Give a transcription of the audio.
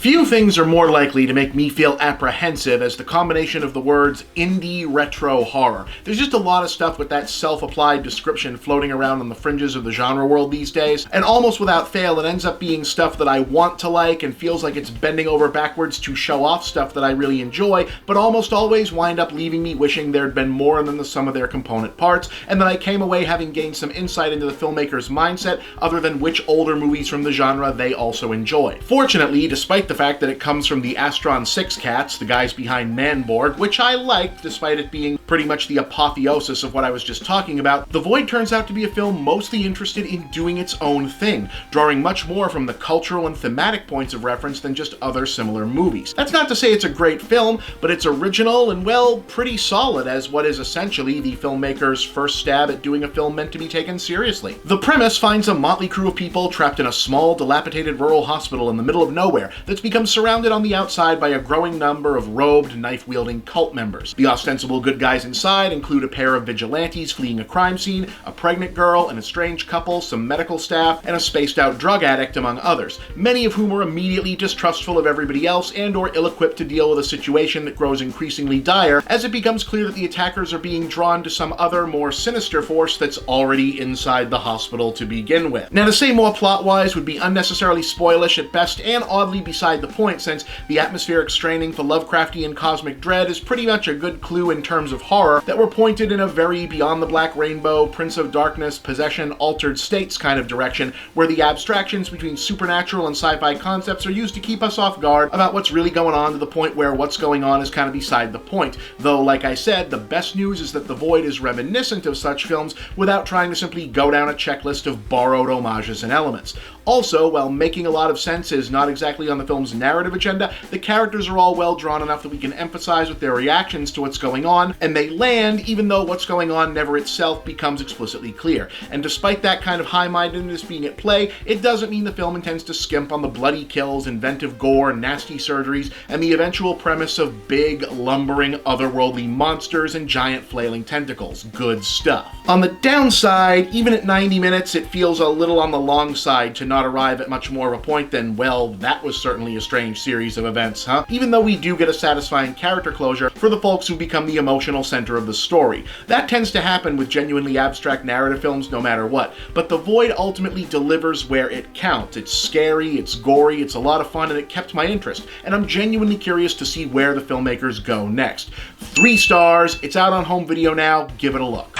Few things are more likely to make me feel apprehensive as the combination of the words indie retro horror. There's just a lot of stuff with that self-applied description floating around on the fringes of the genre world these days, and almost without fail it ends up being stuff that I want to like and feels like it's bending over backwards to show off stuff that I really enjoy, but almost always wind up leaving me wishing there'd been more than the sum of their component parts, and that I came away having gained some insight into the filmmaker's mindset other than which older movies from the genre they also enjoy. Fortunately, despite the fact that it comes from the Astron 6 cats, the guys behind Manborg, which I liked despite it being pretty much the apotheosis of what I was just talking about, The Void turns out to be a film mostly interested in doing its own thing, drawing much more from the cultural and thematic points of reference than just other similar movies. That's not to say it's a great film, but it's original and, well, pretty solid as what is essentially the filmmaker's first stab at doing a film meant to be taken seriously. The premise finds a motley crew of people trapped in a small, dilapidated rural hospital in the middle of nowhere that's become surrounded on the outside by a growing number of robed, knife-wielding cult members. The ostensible good guys inside include a pair of vigilantes fleeing a crime scene, a pregnant girl, an estranged couple, some medical staff, and a spaced-out drug addict, among others, many of whom are immediately distrustful of everybody else and or ill-equipped to deal with a situation that grows increasingly dire as it becomes clear that the attackers are being drawn to some other, more sinister force that's already inside the hospital to begin with. Now, to say more plot-wise would be unnecessarily spoilish at best and oddly beside the point, since the atmospheric straining for Lovecraftian cosmic dread is pretty much a good clue in terms of horror that were pointed in a very Beyond the Black Rainbow, Prince of Darkness, Possession, Altered States kind of direction, where the abstractions between supernatural and sci-fi concepts are used to keep us off guard about what's really going on, to the point where what's going on is kind of beside the point. Though, like I said, the best news is that The Void is reminiscent of such films without trying to simply go down a checklist of borrowed homages and elements. Also, while making a lot of sense is not exactly on the film's narrative agenda, the characters are all well drawn enough that we can empathize with their reactions to what's going on, and they land even though what's going on never itself becomes explicitly clear. And despite that kind of high-mindedness being at play, it doesn't mean the film intends to skimp on the bloody kills, inventive gore, nasty surgeries, and the eventual premise of big, lumbering, otherworldly monsters and giant flailing tentacles. Good stuff. On the downside, even at 90 minutes, it feels a little on the long side to not arrive at much more of a point than, well, that was certainly a strange series of events, huh? Even though we do get a satisfying character closure for the folks who become the emotional center of the story. That tends to happen with genuinely abstract narrative films no matter what, but The Void ultimately delivers where it counts. It's scary, it's gory, it's a lot of fun, and it kept my interest, and I'm genuinely curious to see where the filmmakers go next. 3 stars, it's out on home video now, give it a look.